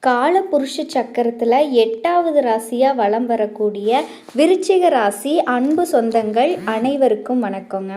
காலபுருஷ சக்கரத்தில் 8வது ராசியாக வலம் வரக்கூடிய விருச்சிக ராசி அன்பு சொந்தங்கள் அனைவருக்கும் வணக்கங்க.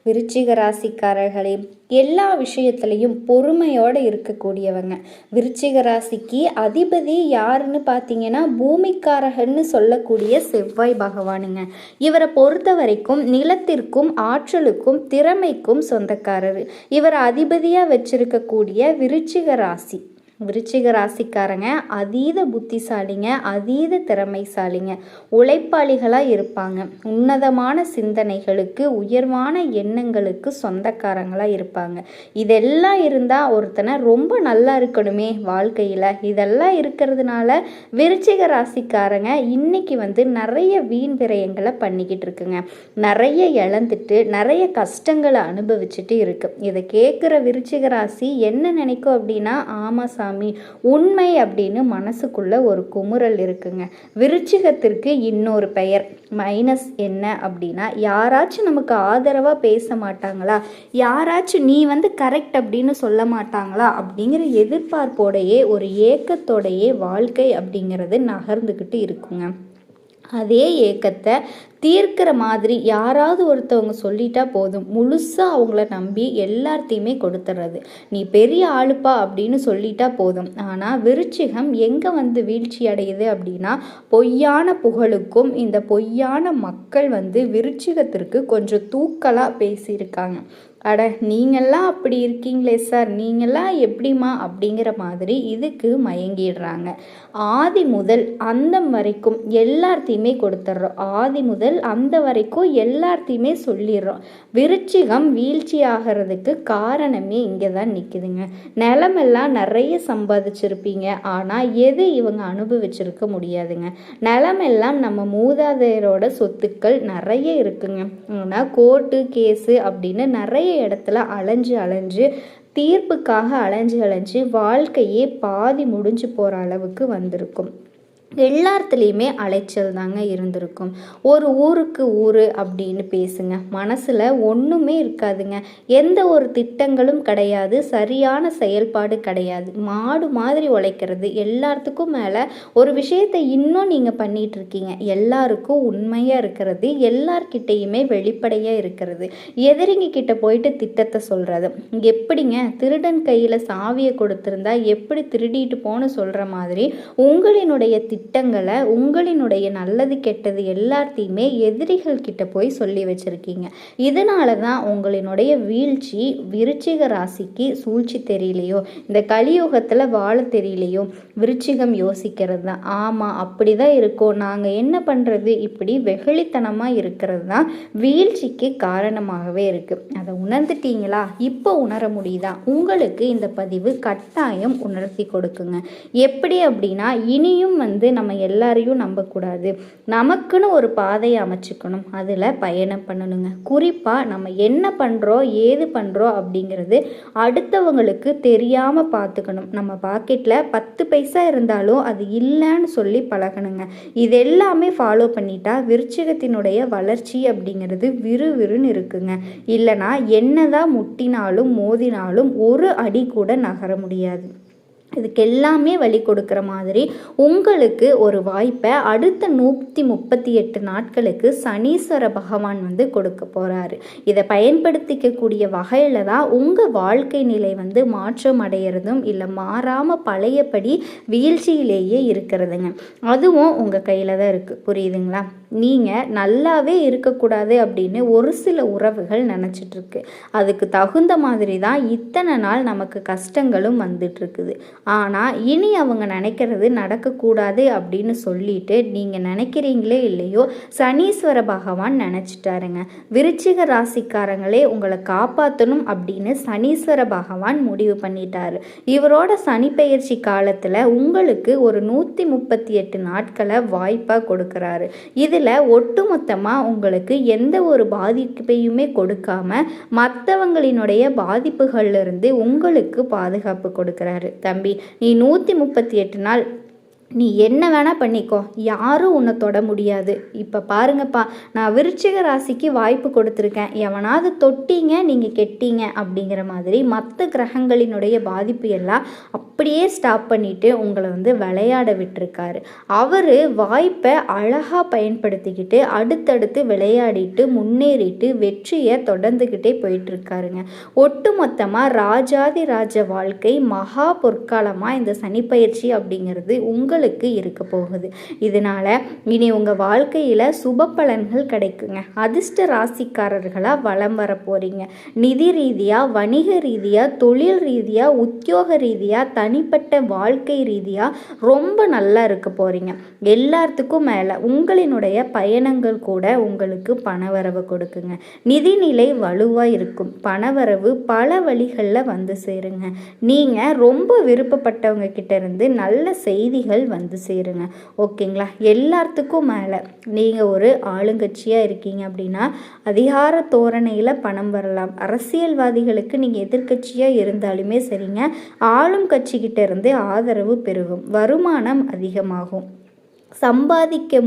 விருச்சிக ராசிக்காரர்களே, எல்லா விஷயத்துலையும் பொறுமையோடு இருக்கக்கூடியவங்க. விருச்சிக ராசிக்கு அதிபதி யாருன்னு பார்த்தீங்கன்னா பூமிக்காரகன்னு சொல்லக்கூடிய செவ்வாய் பகவானுங்க. இவரை பொறுத்த வரைக்கும் நிலத்திற்கும் ஆற்றலுக்கும் திறமைக்கும் சொந்தக்காரர். இவர் அதிபதியாக வச்சிருக்கக்கூடிய விருச்சிக ராசி. விருச்சிக ராசிக்காரங்க அதீத புத்திசாலிங்க, அதீத திறமைசாலிங்க, உழைப்பாளிகளாக இருப்பாங்க. உன்னதமான சிந்தனைகளுக்கு, உயர்வான எண்ணங்களுக்கு சொந்தக்காரங்களாக இருப்பாங்க. இதெல்லாம் இருந்தால் ஒருத்தனை ரொம்ப நல்லா இருக்கணுமே வாழ்க்கையில். இதெல்லாம் இருக்கிறதுனால விருச்சிக ராசிக்காரங்க இன்னைக்கு நிறைய வீண் விரயங்களை பண்ணிக்கிட்டு இருக்குங்க. நிறைய இழந்துட்டு நிறைய கஷ்டங்களை அனுபவிச்சுட்டு இருக்கு. இதை கேட்குற விருச்சிக ராசி என்ன நினைக்கும் அப்படின்னா, ஆமாம் சாமி, உண்மை அப்படின்னு மனசுக்குள்ள ஒரு குமுறல் இருக்குங்க. விருச்சிகத்திற்கு இன்னொரு பெயர் மைனஸ் என்ன அப்படின்னா, யாராச்சும் நமக்கு ஆதரவாக பேச மாட்டாங்களா, யாராச்சும் நீ கரெக்ட் அப்படின்னு சொல்ல மாட்டாங்களா அப்படிங்கிற எதிர்பார்ப்போடையே ஒரு ஏக்கத்தோடையே வாழ்க்கை அப்படிங்கிறது நகர்ந்துக்கிட்டு இருக்குங்க. அதே ஏக்கத்தை தீர்க்கிற மாதிரி யாராவது ஒருத்தவங்க சொல்லிட்டா போதும், முழுசாக அவங்கள நம்பி எல்லாத்தையுமே கொடுத்துட்றது. நீ பெரிய ஆளுப்பா அப்படின்னு சொல்லிட்டா போதும். ஆனால் விருச்சிகம் எங்கே வீழ்ச்சி அடையுது அப்படின்னா, பொய்யான புகழுக்கும் இந்த பொய்யான மக்கள் விருச்சிகத்திற்கு கொஞ்சம் தூக்கலாக பேசியிருக்காங்க. அட நீங்கள்லாம் அப்படி இருக்கீங்களே சார், நீங்கள்லாம் எப்படிமா அப்படிங்கிற மாதிரி இதுக்கு மயங்கிடுறாங்க. ஆதி முதல் அந்தம் வரைக்கும் எல்லாத்தையுமே கொடுத்துட்றோம். ஆதி முதல் அந்த வரைக்கும் எல்லாத்தையுமே சொல்லிடுறோம். விருச்சிகம் வீழ்ச்சி ஆகிறதுக்கு காரணமே இங்கே தான் நிற்குதுங்க. நிலமெல்லாம் நிறைய சம்பாதிச்சிருப்பீங்க, ஆனால் எது இவங்க அனுபவிச்சிருக்க முடியாதுங்க. நிலமெல்லாம் நம்ம மூதாதையரோட சொத்துக்கள் நிறைய இருக்குங்க. ஆனால் கோர்ட்டு கேஸு அப்படின்னு நிறைய இடத்துல அலைஞ்சு தீர்ப்புக்காக அலைஞ்சு வாழ்க்கையே பாதி முடிஞ்சு போகிற அளவுக்கு வந்திருக்கும். எல்லாத்துலேயுமே அலைச்சல் தாங்க இருந்திருக்கும். ஒரு ஊருக்கு ஊர் அப்படின்னு பேசுங்க, மனசில் ஒன்றுமே இருக்காதுங்க. எந்த ஒரு திட்டங்களும் கிடையாது, சரியான செயல்பாடு கிடையாது. மாடு மாதிரி உழைக்கிறது. எல்லாத்துக்கும் மேலே ஒரு விஷயத்தை இன்னும் நீங்கள் பண்ணிகிட்டு இருக்கீங்க. எல்லாருக்கும் உண்மையாக இருக்கிறது, எல்லார்கிட்டையுமே வெளிப்படையாக இருக்கிறது. எதிரிங்க கிட்ட போயிட்டு திட்டத்தை சொல்கிறது. எப்படிங்க திருடன் கையில் சாவியை கொடுத்துருந்தா எப்படி திருடிட்டு போன்னு சொல்கிற மாதிரி உங்களினுடைய திட்டங்களை, உங்களினுடைய நல்லது கெட்டது எல்லாத்தையுமே எதிரிகள் கிட்ட போய் சொல்லி வச்சிருக்கீங்க. இதனால தான் உங்களினுடைய வீழ்ச்சி. விருச்சிக ராசிக்கு சூழ்ச்சி தெரியலையோ, இந்த கலியுகத்தில் வாழ தெரியலையோ, விருச்சிகம் யோசிக்கிறது தான். ஆமாம் அப்படி தான் இருக்கும், நாங்கள் என்ன பண்ணுறது, இப்படி வெகுளித்தனமாக இருக்கிறது தான் வீழ்ச்சிக்கு காரணமாகவே இருக்குது. அதை உணர்ந்துட்டீங்களா? இப்போ உணர முடியுதா? உங்களுக்கு இந்த பதிவு கட்டாயம் உணர்த்தி கொடுக்குங்க. எப்படி அப்படின்னா, இனியும் நம்ம எல்லாரையும் நம்பக்கூடாது. நமக்குன்னு ஒரு பாதையை அமைச்சுக்கணும், அதில் பயணம் பண்ணணுங்க. குறிப்பாக நம்ம என்ன பண்ணுறோம் ஏது பண்ணுறோம் அப்படிங்கிறது அடுத்தவங்களுக்கு தெரியாமல் பார்த்துக்கணும். நம்ம பாக்கெட்டில் 10 பைசா இருந்தாலும் அது இல்லைன்னு சொல்லி பழகணுங்க. இது எல்லாமே ஃபாலோ பண்ணிட்டா விருச்சிகத்தினுடைய வளர்ச்சி அப்படிங்கிறது விறுவிறுன்னு இருக்குங்க. இல்லைனா என்னதான் முட்டினாலும் மோதினாலும் ஒரு அடி கூட நகர முடியாது. இதுக்கு எல்லாமே வழி கொடுக்குற மாதிரி உங்களுக்கு ஒரு வாய்ப்பை அடுத்த 138 நாட்களுக்கு சனீஸ்வர பகவான் கொடுக்க போகிறாரு. இதை பயன்படுத்திக்கக்கூடிய வகையில் தான் உங்கள் வாழ்க்கை நிலை மாற்றம் அடையிறதும் இல்லை மாறாமல் பழையபடி வீழ்ச்சியிலேயே இருக்கிறதுங்க. அதுவும் உங்கள் கையில் தான் இருக்குது. புரியுதுங்களா? நீங்கள் நல்லாவே இருக்கக்கூடாது அப்படின்னு ஒரு சில உறவுகள் நினச்சிட்ருக்கு. அதுக்கு தகுந்த மாதிரி தான் இத்தனை நாள் நமக்கு கஷ்டங்களும் வந்துட்டுருக்குது. ஆனால் இனி அவங்க நினைக்கிறது நடக்கக்கூடாது அப்படின்னு சொல்லிட்டு நீங்கள் நினைக்கிறீங்களே இல்லையோ, சனீஸ்வர பகவான் நினச்சிட்டாருங்க. விருச்சிக ராசிக்காரங்களே, உங்களை காப்பாற்றணும் அப்படின்னு சனீஸ்வர பகவான் முடிவு பண்ணிட்டாரு. இவரோட சனி பெயர்ச்சி காலத்தில் உங்களுக்கு ஒரு 138 நாட்களை வாய்ப்பாக கொடுக்குறாரு. இதில் ஒட்டுமொத்தமாக உங்களுக்கு எந்த ஒரு பாதிப்பையுமே கொடுக்காம மற்றவங்களினுடைய பாதிப்புகள்லேருந்து உங்களுக்கு பாதுகாப்பு கொடுக்குறாரு. தம்பி, நீ 138 நாள் நீ என்ன வேணால் பண்ணிக்கோ, யாரும் உன்னை தொட முடியாது. இப்போ பாருங்கப்பா, நான் விருச்சிக ராசிக்கு வாய்ப்பு கொடுத்துருக்கேன், எவனாவது தொட்டீங்க நீங்கள் கெட்டீங்க அப்படிங்கிற மாதிரி மற்ற கிரகங்களினுடைய பாதிப்பு எல்லாம் அப்படியே ஸ்டாப் பண்ணிவிட்டு உங்களை விளையாட விட்டுருக்காரு. அவர் வாய்ப்பை அழகாக பயன்படுத்திக்கிட்டு அடுத்தடுத்து விளையாடிட்டு முன்னேறிட்டு வெற்றியை தொடர்ந்துக்கிட்டே போயிட்டுருக்காருங்க. ஒட்டு மொத்தமாக ராஜாதி ராஜ வாழ்க்கை மகா பொற்காலமாக இந்த சனிப்பயிற்சி அப்படிங்கிறது உங்களுக்கு இருக்க போகுது. இதனால இனி உங்க வாழ்க்கையில சுப பலன்கள் கிடைக்குங்க. அதிர்ஷ்ட ராசிக்காரர்களா வலம் வர போறீங்க. நிதி ரீதியா, வணிக ரீதியா, தொழில் ரீதியா, உத்தியோக ரீதியா, தனிப்பட்ட வாழ்க்கை ரீதியா ரொம்ப நல்லா இருக்க போறீங்க. எல்லாத்துக்கும் மேல உங்களினுடைய பயணங்கள் கூட உங்களுக்கு பணவரவு கொடுக்குங்க. நிதிநிலை வலுவா இருக்கும். பணவரவு பல வழிகளில் வந்து சேருங்க. நீங்க ரொம்ப விருப்பப்பட்டவங்க கிட்ட இருந்து நல்ல செய்திகள் வந்து சேருங்க. ஓகேங்களா? எல்லாத்துக்கும் மேலே நீங்கள் ஒரு ஆளுங்கட்சியாக இருக்கீங்க அப்படின்னா அதிகார தோரணையில் பணம் வரலாம். அரசியல்வாதிகளுக்கு நீங்கள் எதிர்கட்சியாக இருந்தாலுமே சரிங்க, ஆளும் கட்சிக்கிட்ட இருந்து ஆதரவு பெருகும், வருமானம் அதிகமாகும். சம்பாதிக்க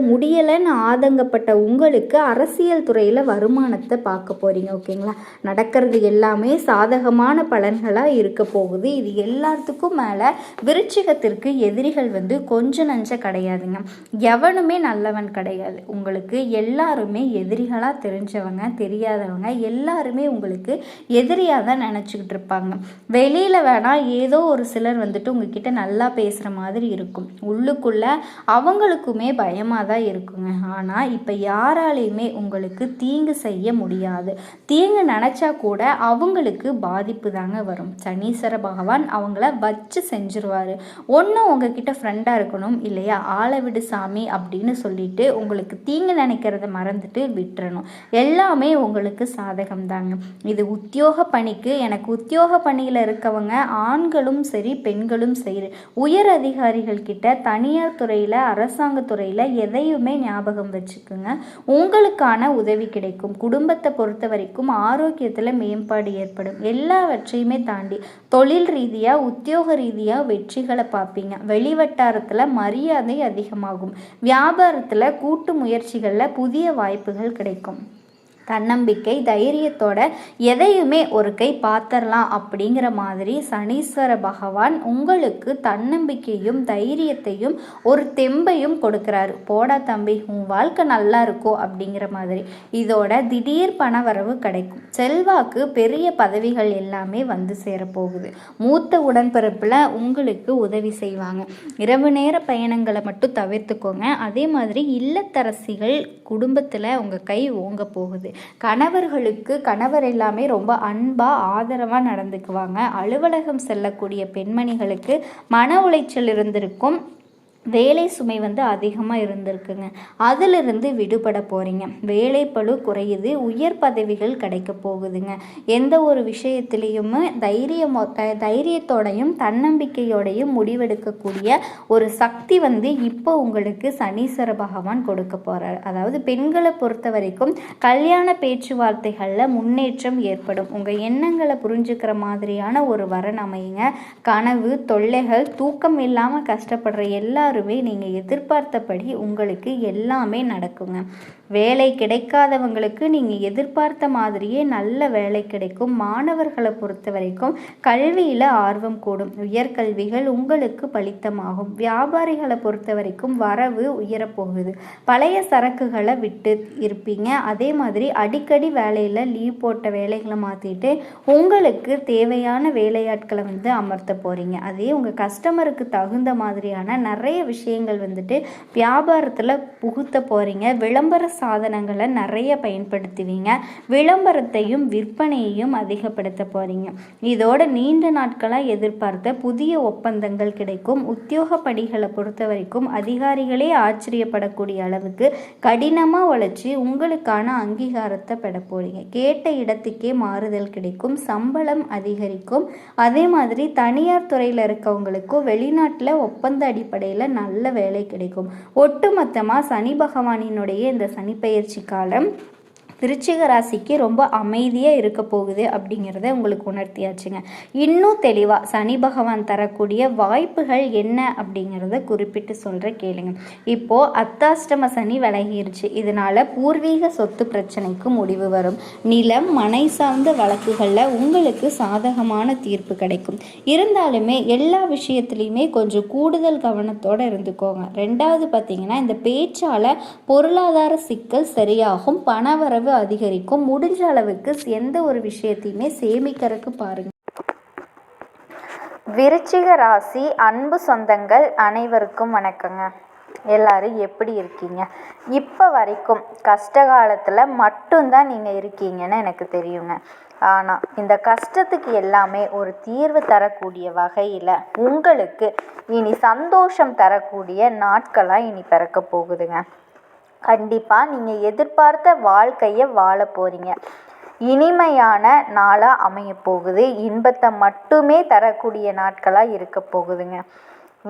முடியலைன்னு ஆதங்கப்பட்ட உங்களுக்கு அரசியல் துறையில் வருமானத்தை பார்க்க போகிறீங்க. ஓகேங்களா? நடக்கிறது எல்லாமே சாதகமான பலன்களாக இருக்க போகுது. இது எல்லாத்துக்கும் மேலே விருச்சிகத்திற்கு எதிரிகள் கொஞ்சம் நஞ்ச கிடையாதுங்க. எவனுமே நல்லவன் கிடையாது. உங்களுக்கு எல்லாருமே எதிரிகளாக தெரிஞ்சவங்க தெரியாதவங்க எல்லாருமே உங்களுக்கு எதிரியாக தான் நினச்சிக்கிட்டு இருப்பாங்க. வெளியில் வேணால் ஏதோ ஒரு சிலர் உங்ககிட்ட நல்லா பேசுகிற மாதிரி இருக்கும், உள்ளுக்குள்ள அவங்களுக்குமே பயமாக தான் இருக்குங்க. ஆனால் இப்போ யாராலையுமே உங்களுக்கு தீங்கு செய்ய முடியாது. தீங்கு நினச்சா கூட அவங்களுக்கு பாதிப்பு தாங்க வரும். சனீஸ்வர பகவான் அவங்கள வச்சு செஞ்சிருவார். ஒன்று உங்ககிட்ட ஃப்ரெண்டாக இருக்கணும், இல்லையா ஆளை விடு சாமி அப்படின்னு சொல்லிட்டு உங்களுக்கு தீங்கு நினைக்கிறத மறந்துட்டு விட்டுறணும். எல்லாமே உங்களுக்கு சாதகம் தாங்க. இது உத்தியோக பணிக்கு, எனக்கு உத்தியோக பணியில் இருக்கவங்க ஆண்களும் சரி பெண்களும் சரி உயர் அதிகாரிகள் கிட்ட தனியார் துறையில் அரசாங்க துறையில் எதையுமே ஞாபகம் வச்சுக்குங்க. உங்களுக்கான உதவி கிடைக்கும். குடும்பத்தை பொறுத்த வரைக்கும் ஆரோக்கியத்தில் மேம்பாடு ஏற்படும். எல்லாவற்றையுமே தாண்டி தொழில் ரீதியாக உத்தியோக ரீதியாக வெற்றிகளை பார்ப்பீங்க. வெளிவட்டாரத்தில் மரியாதை அதிகமாகும். வியாபாரத்தில் கூட்டு முயற்சிகளில் புதிய வாய்ப்புகள் கிடைக்கும். தன்னம்பிக்கை தைரியத்தோட எதையுமே ஒரு கை பார்த்துடலாம் அப்படிங்கிற மாதிரி சனீஸ்வர பகவான் உங்களுக்கு தன்னம்பிக்கையும் தைரியத்தையும் ஒரு தெம்பையும் கொடுக்குறாரு. போடா தம்பி, உன் வாழ்க்கை நல்லா இருக்கும் அப்படிங்கிற மாதிரி. இதோட திடீர் பணவரவு கிடைக்கும். செல்வாக்கு, பெரிய பதவிகள் எல்லாமே வந்து சேரப்போகுது. மூத்த உடன்பிறப்பில் உங்களுக்கு உதவி செய்வாங்க. இரவு நேர பயணங்களை மட்டும் தவிர்த்துக்கோங்க. அதே மாதிரி இல்லத்தரசிகள் குடும்பத்தில் உங்கள் கை ஓங்க போகுது. கணவர் எல்லாமே ரொம்ப அன்பாக ஆதரவாக நடந்துக்குவாங்க. அலுவலகம் செல்லக்கூடிய பெண்மணிகளுக்கு மன உளைச்சல் இருந்திருக்கும். வேலை சுமை அதிகமாக இருந்திருக்குங்க. அதிலிருந்து விடுபட போகிறீங்க. வேலைப்பளு குறையுது. உயர் பதவிகள் கிடைக்க போகுதுங்க. எந்த ஒரு விஷயத்திலையுமே தைரியத்தோடையும் தன்னம்பிக்கையோடையும் முடிவெடுக்கக்கூடிய ஒரு சக்தி இப்போ உங்களுக்கு சனீஸ்வர பகவான் கொடுக்க போகிறார். அதாவது பெண்களை பொறுத்த வரைக்கும் கல்யாண பேச்சுவார்த்தைகளில் முன்னேற்றம் ஏற்படும். உங்கள் எண்ணங்களை புரிஞ்சுக்கிற மாதிரியான ஒரு வரன் அமையுங்க. கனவு தொல்லைகள், தூக்கம் இல்லாமல் கஷ்டப்படுற எல்லாருமே நீங்கள் எதிர்பார்த்தபடி உங்களுக்கு எல்லாமே நடக்குங்க. வேலை கிடைக்காதவங்களுக்கு நீங்கள் எதிர்பார்த்த மாதிரியே நல்ல வேலை கிடைக்கும். மாணவர்களை பொறுத்த வரைக்கும் கல்வியில் ஆர்வம் கூடும். உயர்கல்விகள் உங்களுக்கு பலித்தமாகும். வியாபாரிகளை பொறுத்த வரைக்கும் வரவு உயரப்போகுது. பழைய சரக்குகளை விட்டு இருப்பீங்க. அதே மாதிரி அடிக்கடி வேலையில் லீவ் போட்ட வேலைகளை மாற்றிட்டு உங்களுக்கு தேவையான வேலையாட்களை அமர்த்த போகிறீங்க. அதே உங்கள் கஸ்டமருக்கு தகுந்த மாதிரியான நிறைய விஷயங்கள் வியாபாரத்தில் புகுத்த போகிறீங்க. விளம்பர சாதனங்களை நிறைய பயன்படுத்துவீங்க. விளம்பரத்தையும் விற்பனையையும் அதிகப்படுத்த போகிறீங்க. இதோட நீண்ட நாட்களாக எதிர்பார்த்த புதிய ஒப்பந்தங்கள் கிடைக்கும். உத்தியோக பணிகளை பொறுத்த வரைக்கும் அதிகாரிகளே ஆச்சரியப்படக்கூடிய அளவுக்கு கடினமாக உழைச்சி உங்களுக்கான அங்கீகாரத்தை பெற போகிறீங்க. கேட்ட இடத்துக்கே மாறுதல் கிடைக்கும். சம்பளம் அதிகரிக்கும். அதே மாதிரி தனியார் துறையில் இருக்கவங்களுக்கும் வெளிநாட்டில் ஒப்பந்த அடிப்படையில் நல்ல வேலை கிடைக்கும். ஒட்டுமொத்தமாக சனி பகவானினுடைய இந்த சனிப்பெயர்ச்சி காலம் விருச்சிக ராசிக்கு ரொம்ப அமைதியாக இருக்க போகுது அப்படிங்கிறத உங்களுக்கு உணர்த்தியாச்சுங்க. இன்னும் தெளிவாக சனி பகவான் தரக்கூடிய வாய்ப்புகள் என்ன அப்படிங்கிறத குறிப்பிட்டு சொல்கிற கேளுங்க. இப்போது அர்த்தாஷ்டம சனி விலகிருச்சு. இதனால் பூர்வீக சொத்து பிரச்சனைக்கு முடிவு வரும். நிலம் மனை சார்ந்த வழக்குகளில் உங்களுக்கு சாதகமான தீர்ப்பு கிடைக்கும். இருந்தாலுமே எல்லா விஷயத்துலையுமே கொஞ்சம் கூடுதல் கவனத்தோடு இருந்துக்கோங்க. ரெண்டாவது பார்த்தீங்கன்னா, இந்த பேச்சால் பொருளாதார சிக்கல் சரியாகும், பணவரவு அதிகரிக்கும். முடிஞ்ச அளவுக்கு எந்த ஒரு விஷயத்தையுமே சேமிக்கிறதுக்கு பாருங்க. விருச்சிக ராசி அன்பு சொந்தங்கள் அனைவருக்கும் வணக்கங்க. எல்லாரும் எப்படி இருக்கீங்க? இப்போ வரைக்கும் கஷ்ட காலத்தில் மட்டும்தான் நீங்கள் இருக்கீங்கன்னு எனக்கு தெரியுங்க. ஆனால் இந்த கஷ்டத்துக்கு எல்லாமே ஒரு தீர்வு தரக்கூடிய வகையில் உங்களுக்கு இனி சந்தோஷம் தரக்கூடிய நாட்களாக இனி பிறக்க போகுதுங்க. கண்டிப்பாக நீங்கள் எதிர்பார்த்த வாழ்க்கையை வாழ போகிறீங்க. இனிமையான நாளாக அமைய போகுது. இன்பத்தை மட்டுமே தரக்கூடிய நாட்களாக இருக்க போகுதுங்க.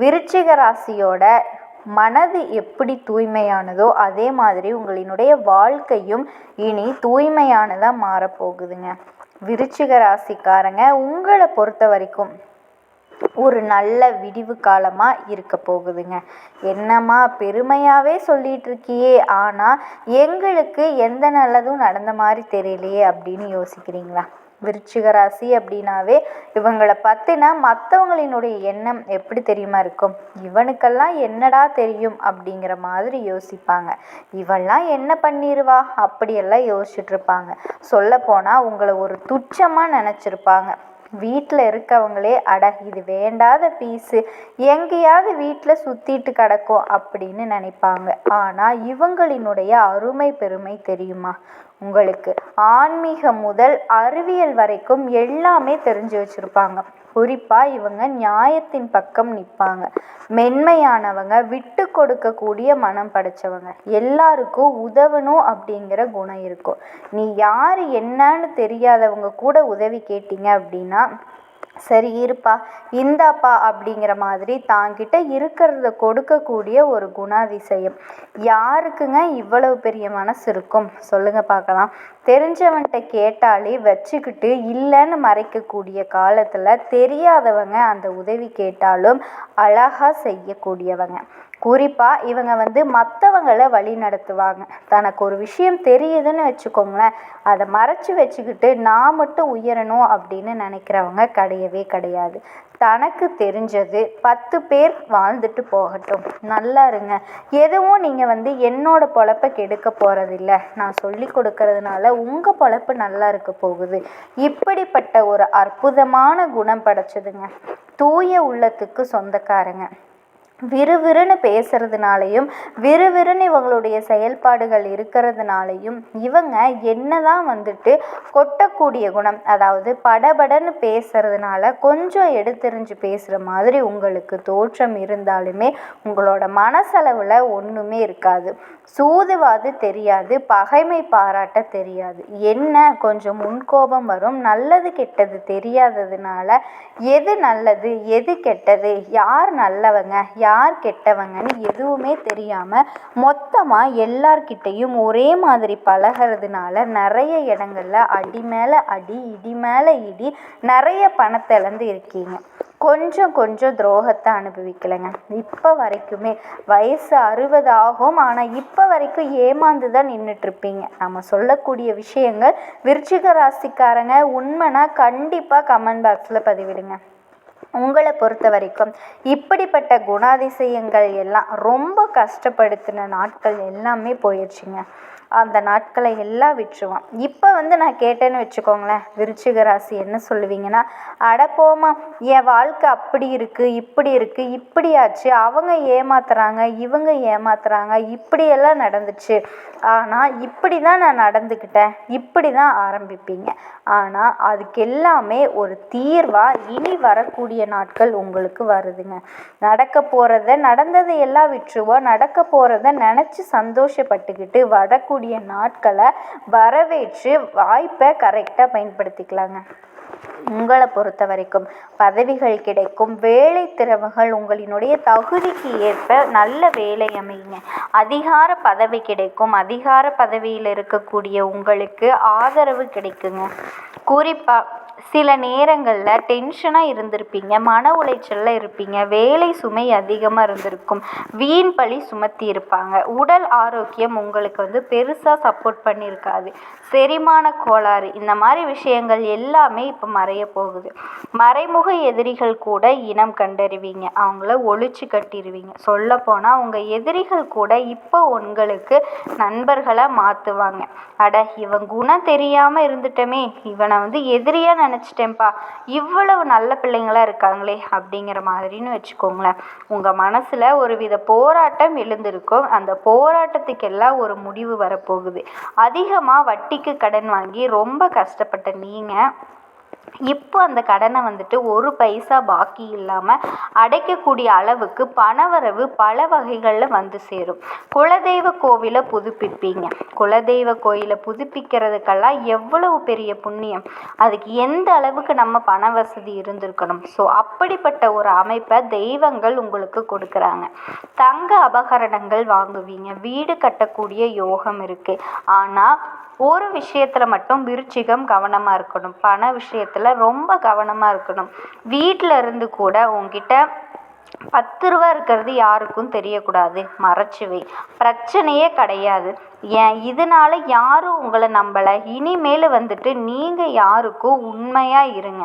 விருச்சிக ராசியோட மனது எப்படி தூய்மையானதோ அதே மாதிரி உங்களினுடைய வாழ்க்கையும் இனி தூய்மையானதாக மாறப்போகுதுங்க. விருச்சிக ராசிக்காரங்க உங்களை பொறுத்த வரைக்கும் ஒரு நல்ல விடிவு காலமாக இருக்க போகுதுங்க. என்னம்மா பெருமையாகவே சொல்லிட்டு இருக்கியே, ஆனால் எங்களுக்கு எந்த நல்லதும் நடந்த மாதிரி தெரியலையே அப்படின்னு யோசிக்கிறீங்களா? விருச்சிக ராசி அப்படின்னாவே இவங்களை பற்றின மற்றவங்களினுடைய எண்ணம் எப்படி தெரியுமா இருக்கும்? இவனுக்கெல்லாம் என்னடா தெரியும் அப்படிங்கிற மாதிரி யோசிப்பாங்க. இவெல்லாம் என்ன பண்ணிடுவா அப்படியெல்லாம் யோசிச்சுட்டு இருப்பாங்க. சொல்லப்போனால் உங்களை ஒரு துச்சமாக நினச்சிருப்பாங்க. வீட்டில் இருக்கவங்களே அட இது வேண்டாத பீஸு, எங்கேயாவது வீட்டில் சுற்றிட்டு கிடக்கும் அப்படின்னு நினைப்பாங்க. ஆனால் இவங்களினுடைய அருமை பெருமை தெரியுமா உங்களுக்கு? ஆன்மீகம் முதல் அறிவியல் வரைக்கும் எல்லாமே தெரிஞ்சு வச்சுருப்பாங்க. குறிப்பாக இவங்க நியாயத்தின் பக்கம் நிற்பாங்க. மென்மையானவங்க, விட்டு கொடுக்கக்கூடிய மனம் படைச்சவங்க, எல்லாருக்கும் உதவணும் அப்படிங்கிற குணம் இருக்கும். நீ யார் என்னன்னு தெரியாதவங்க கூட உதவி கேட்டீங்க அப்படின்னா சரி இருப்பா இந்தாப்பா அப்படிங்கிற மாதிரி தாங்கிட்ட இருக்கிறத கொடுக்கக்கூடிய ஒரு குணாதிசயம். யாருக்குங்க இவ்வளவு பெரிய மனசு இருக்கும் சொல்லுங்க பார்க்கலாம். தெரிஞ்சவன்கிட்ட கேட்டாலே வச்சுக்கிட்டு இல்லைன்னு மறைக்கக்கூடிய காலத்தில் தெரியாதவங்க அந்த உதவி கேட்டாலும் அழகாக செய்யக்கூடியவங்க. குறிப்பாக இவங்க மற்றவங்களை வழி நடத்துவாங்க. தனக்கு ஒரு விஷயம் தெரியுதுன்னு வச்சுக்கோங்களேன், அதை மறைச்சி வச்சுக்கிட்டு நான் மட்டும் உயரணும் அப்படின்னு நினைக்கிறவங்க கிடையவே கிடையாது. தனக்கு தெரிஞ்சது 10 பேர் வாழ்ந்துட்டு போகட்டும், நல்லா இருங்க, எதுவும் நீங்கள் என்னோட பொழப்பை கெடுக்க போகிறதில்ல, நான் சொல்லி கொடுக்கறதுனால உங்கள் பொழப்பு நல்லா இருக்க போகுது. இப்படிப்பட்ட ஒரு அற்புதமான குணம் படைச்சதுங்க. தூய உள்ளத்துக்கு சொந்தக்காரங்க. விறுவிறுன்னு பேசுறதுனாலையும் விறுவிறுன்னு இவங்களுடைய செயல்பாடுகள் இருக்கிறதுனாலையும் இவங்க என்னதான் கொட்டக்கூடிய குணம், அதாவது படபடன்னு பேசுறதுனால கொஞ்சம் எடுத்தெறிஞ்சு பேசுகிற மாதிரி உங்களுக்கு தோற்றம் இருந்தாலுமே உங்களோட மனசளவில் ஒன்றுமே இருக்காது. சூதுவாது தெரியாது, பகைமை பாராட்ட தெரியாது. என்ன கொஞ்சம் முன்கோபம் வரும். நல்லது கெட்டது தெரியாததுனால எது நல்லது எது கெட்டது, யார் நல்லவங்க யார் கெட்டவங்கன்னு எதுவுமே தெரியாமல் மொத்தமாக எல்லார்கிட்டையும் ஒரே மாதிரி பழகிறதுனால நிறைய இடங்கள்ல அடி மேலே அடி இடி மேலே இடி நிறைய பணத்தை இழந்து இருக்கீங்க. கொஞ்சம் துரோகத்தை அனுபவிக்கலைங்க. இப்போ வரைக்குமே வயசு 60 ஆகும், ஆனால் இப்போ வரைக்கும் ஏமாந்து தான் நின்றுட்டுருப்பீங்க. நம்ம சொல்லக்கூடிய விஷயங்கள் விருச்சிக ராசிக்காரங்க உண்மைனா கண்டிப்பாக கமெண்ட் பாக்ஸில் பதிவிடுங்க. உங்களை பொறுத்த வரைக்கும் இப்படிப்பட்ட குணாதிசயங்கள் எல்லாம் ரொம்ப கஷ்டப்படுத்தின நாட்கள் எல்லாமே போயிடுச்சுங்க. அந்த நாட்களை எல்லாம் விட்டுருவான். இப்போ நான் கேட்டேன்னு வச்சுக்கோங்களேன், விருச்சிக ராசி என்ன சொல்லுவீங்கன்னா, அடப்போமா என் வாழ்க்கை அப்படி இருக்குது இப்படி இருக்குது இப்படியாச்சு, அவங்க ஏமாத்துறாங்க இவங்க ஏமாத்துறாங்க இப்படியெல்லாம் நடந்துச்சு, ஆனால் இப்படி தான் நான் நடந்துக்கிட்டேன் இப்படி தான் ஆரம்பிப்பீங்க. ஆனால் அதுக்கு எல்லாமே ஒரு தீர்வாக இனி வரக்கூடிய நாட்கள் உங்களுக்கு வருதுங்க. நடக்க போகிறத நடந்ததை எல்லாம் விட்டுருவோம், நடக்க போகிறத நினச்சி சந்தோஷப்பட்டுக்கிட்டு வரக்கூடிய நாட்களை வரவேற்று வாய்ப்பை கரெக்டாக பயன்படுத்திக்கலாங்க. உங்களை பொறுத்த வரைக்கும் பதவிகள் கிடைக்கும், வேலை திறமைகள் உங்களினுடைய தகுதிக்கு ஏற்ப நல்ல வேலை அமையுங்க. அதிகார பதவி கிடைக்கும், அதிகார பதவியில் இருக்கக்கூடிய உங்களுக்கு ஆதரவு கிடைக்குங்க. குறிப்பாக சில நேரங்களில் டென்ஷனாக இருந்திருப்பீங்க, மன உளைச்சலில் இருப்பீங்க, வேலை சுமை அதிகமாக இருந்திருக்கும், வீண் பழி சுமத்தி இருப்பாங்க, உடல் ஆரோக்கியம் உங்களுக்கு பெருசாக சப்போர்ட் பண்ணியிருக்காது, செரிமான கோளாறு, இந்த மாதிரி விஷயங்கள் எல்லாமே இப்போ மறைய போகுது. மறைமுக எதிரிகள் கூட இனம் கண்டறிவீங்க, அவங்கள ஒழிச்சு கட்டிடுவீங்க. சொல்லப்போனால் உங்கள் எதிரிகள் கூட இப்போ உங்களுக்கு நண்பர்களாக மாற்றுவாங்க. அட, இவன் குணம் தெரியாமல் இருந்துட்டோமே, இவனை எதிரியாக நினச்சிட்டேன்ப்பா, இவ்வளவு நல்ல பிள்ளைங்களாக இருக்காங்களே அப்படிங்கிற மாதிரின்னு வச்சுக்கோங்களேன். உங்கள் மனசில் ஒரு வித போராட்டம் எழுந்திருக்கும். அந்த போராட்டத்துக்கெல்லாம் ஒரு முடிவு வரப்போகுது. அதிகமாக வட்டிக்கு கடன் வாங்கி ரொம்ப கஷ்டப்பட்ட நீங்கள் இப்போ அந்த கடனை ஒரு பைசா பாக்கி இல்லாமல் அடைக்கக்கூடிய அளவுக்கு பணவரவு பல வகைகளில் சேரும். குலதெய்வ கோவிலை புதுப்பிப்பீங்க. குலதெய்வ கோயிலை புதுப்பிக்கிறதுக்கெல்லாம் எவ்வளவு பெரிய புண்ணியம், அதுக்கு எந்த அளவுக்கு நம்ம பண வசதி இருந்திருக்கணும். ஸோ அப்படிப்பட்ட ஒரு அமைப்பை தெய்வங்கள் உங்களுக்கு கொடுக்குறாங்க. தங்க அபகரணங்கள் வாங்குவீங்க, வீடு கட்டக்கூடிய யோகம் இருக்குது. ஆனால் ஒரு விஷயத்தில் மட்டும் விருச்சிகம் கவனமாக இருக்கணும், பண விஷயத்தில் ரொம்ப கவனமாக இருக்கணும். வீட்டில் இருந்து கூட உங்ககிட்ட 10 ரூபா இருக்கிறது யாருக்கும் தெரியக்கூடாது, மறைச்சு வை. பிரச்சனையே கிடையாது. ஏன் இதனால யாரும் உங்களை நம்பலை. இனிமேல் நீங்கள் யாருக்கும் உண்மையாக இருங்க.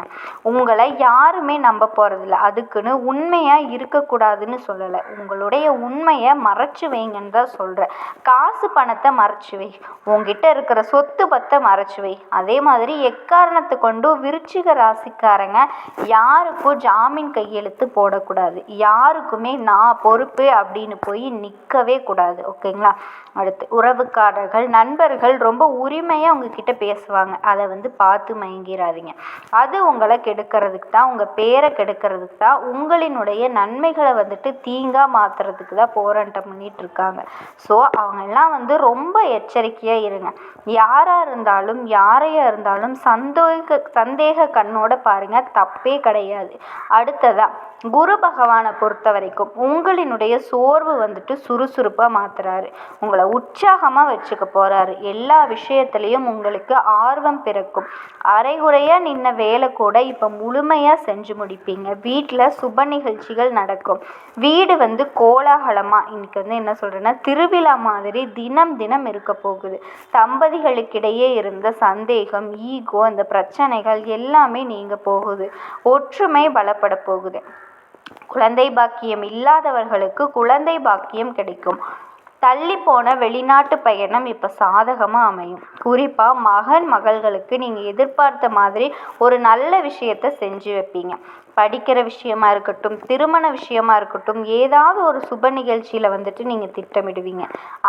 உங்களை யாருமே நம்ப போகிறதில்ல. அதுக்குன்னு உண்மையாக இருக்கக்கூடாதுன்னு சொல்லலை, உங்களுடைய உண்மையை மறைச்சு வைங்கன்னு தான் சொல்கிறேன். காசு பணத்தை மறைச்சு வை, உங்ககிட்ட இருக்கிற சொத்து பத்தை மறைச்சு வை. அதே மாதிரி எக்காரணத்தை கொண்டு விருச்சிக ராசிக்காரங்க யாருக்கும் ஜாமீன் கையெழுத்து போடக்கூடாது. யாருக்குமே நான் பொறுப்பு அப்படின்னு போய் நிற்கவே கூடாது. ஓகேங்களா? அடுத்து உறவுக்காரர்கள், நண்பர்கள் ரொம்ப உரிமையாக உங்ககிட்ட பேசுவாங்க. அதை பார்த்து மயங்கிடாதீங்க. அது உங்களை கெடுக்கிறதுக்கு தான், உங்கள் பேரை கெடுக்கிறதுக்கு தான், உங்களினுடைய நன்மைகளை தீங்காக மாற்றுறதுக்கு தான் போராட்டம் பண்ணிட்டு இருக்காங்க. ஸோ அவங்கெல்லாம் ரொம்ப எச்சரிக்கையாக இருங்க. யாராக இருந்தாலும் யாரையாக இருந்தாலும் சந்தேக கண்ணோட பாருங்கள், தப்பே கிடையாது. அடுத்ததாக குரு பகவானை பொறுத்த வரைக்கும் உங்களினுடைய சோர்வு சுறுசுறுப்பாக மாற்றுறாரு, உங்களை உற்சாகமாக வச்சுக்க போகிறாரு. எல்லா விஷயத்துலேயும் உங்களுக்கு ஆர்வம் பிறக்கும். அரைகுறையாக நின்ன வேலை கூட இப்போ முழுமையாக செஞ்சு முடிப்பீங்க. வீட்டில் சுப நிகழ்ச்சிகள் நடக்கும். வீடு கோலாகலமாக இன்னைக்கு என்ன சொல்கிறேன்னா திருவிழா மாதிரி தினம் தினம் இருக்க போகுது. தம்பதிகளுக்கிடையே இருந்த சந்தேகம், ஈகோ, அந்த பிரச்சனைகள் எல்லாமே நீங்க போகுது. ஒற்றுமை பலப்பட போகுது. குழந்தை பாக்கியம் இல்லாதவர்களுக்கு குழந்தை பாக்கியம் கிடைக்கும். தள்ளி போன வெளிநாட்டு பயணம் இப்போ சாதகமாக அமையும். குறிப்பாக மகன் மகள்களுக்கு நீங்கள் எதிர்பார்த்த மாதிரி ஒரு நல்ல விஷயத்தை செஞ்சு வைப்பீங்க. படிக்கிற விஷயமா இருக்கட்டும், திருமண விஷயமா இருக்கட்டும், ஏதாவது ஒரு சுப நிகழ்ச்சியில் நீங்கள் திட்டமிடுவீங்க.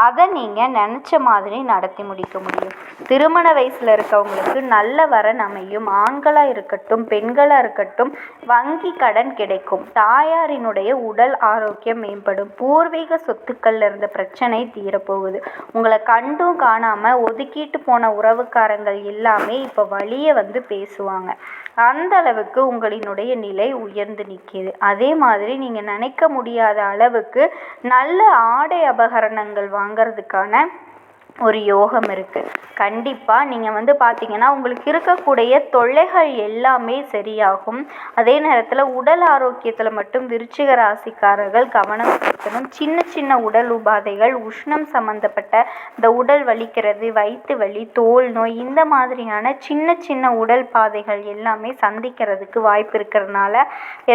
அதை நீங்கள் நினச்ச மாதிரி நடத்தி முடிக்க முடியும். திருமண வயசில் இருக்கவங்களுக்கு நல்ல வரன் அமையும். ஆண்களாக இருக்கட்டும் பெண்களாக இருக்கட்டும் வங்கி கடன் கிடைக்கும். தாயாரினுடைய உடல் ஆரோக்கியம் மேம்படும். பூர்வீக சொத்துக்களில் இருந்த பிரச்சனை தீரப்போகுது. உங்களை கண்டும் காணாமல் ஒதுக்கிட்டு போன உறவுக்காரங்கள் எல்லாமே இப்போ வழியை பேசுவாங்க. அந்த அளவுக்கு உங்களினுடைய நிலை உயர்ந்து நிற்கிது. அதே மாதிரி நீங்கள் நினைக்க முடியாத அளவுக்கு நல்ல ஆடை அபகரணங்கள் வாங்கிறதுக்கான ஒரு யோகம் இருக்குது. கண்டிப்பாக நீங்கள் பார்த்தீங்கன்னா உங்களுக்கு இருக்கக்கூடிய தொல்லைகள் எல்லாமே சரியாகும். அதே நேரத்தில் உடல் ஆரோக்கியத்தில் மட்டும் விருச்சிக ராசிக்காரர்கள் கவனம் செலுத்தணும். சின்ன சின்ன உடல் உபாதைகள், உஷ்ணம் சம்மந்தப்பட்ட இந்த உடல் வலிக்கிறது, வயிற்று வலி, தோல் நோய், இந்த மாதிரியான சின்ன சின்ன உடல் பாதைகள் எல்லாமே சந்திக்கிறதுக்கு வாய்ப்பு இருக்கிறதுனால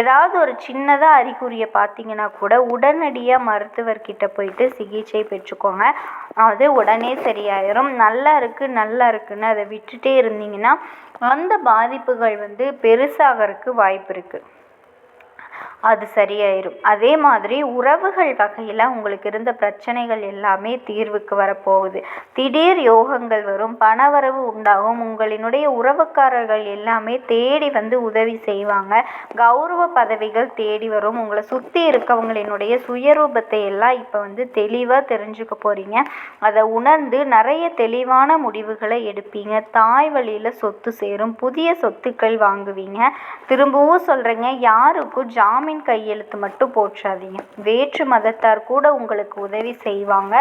ஏதாவது ஒரு சின்னதாக அறிகுறியை பார்த்தீங்கன்னா கூட உடனடியாக மருத்துவர்கிட்ட போயிட்டு சிகிச்சை பெற்றுக்கோங்க. அது உடனே சரியாயிரும். நல்லா இருக்குன்னு அதை விட்டுட்டே இருந்தீங்கன்னா அந்த பாதிப்புகள் பெருசாகிறதுக்கு வாய்ப்பு இருக்குது. அது சரியாயிரும். அதே மாதிரி உறவுகள் வகையில் உங்களுக்கு இருந்த பிரச்சனைகள் எல்லாமே தீர்வுக்கு வரப்போகுது. திடீர் யோகங்கள் வரும், பணவரவு உண்டாகும். உங்களினுடைய உறவுக்காரர்கள் எல்லாமே தேடி வந்து உதவி செய்வாங்க. கௌரவ பதவிகள் தேடி வரும். உங்களை சுற்றி இருக்கவங்களினுடைய சுயரூபத்தை எல்லாம் இப்போ வந்து தெளிவாக தெரிஞ்சுக்க போகிறீங்க. அதை உணர்ந்து நிறைய தெளிவான முடிவுகளை எடுப்பீங்க. தாய் வழியில் சொத்து சேரும், புதிய சொத்துக்கள் வாங்குவீங்க. திரும்பவும் சொல்கிறேங்க, யாருக்கும் ஜாமீன் கையெழுத்து மட்டும் போற்றாதீங்க. வேற்று மதத்தார் கூட உங்களுக்கு உதவி செய்வாங்க.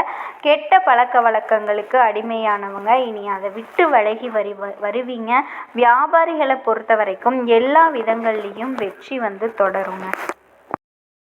கெட்ட பழக்க வழக்கங்களுக்கு அடிமையானவங்க இனி அதை விட்டு விலகி வருவீங்க. வியாபாரிகளை பொறுத்த வரைக்கும் எல்லா விதங்கள்லேயும் வெற்றி வந்து தொடருங்க.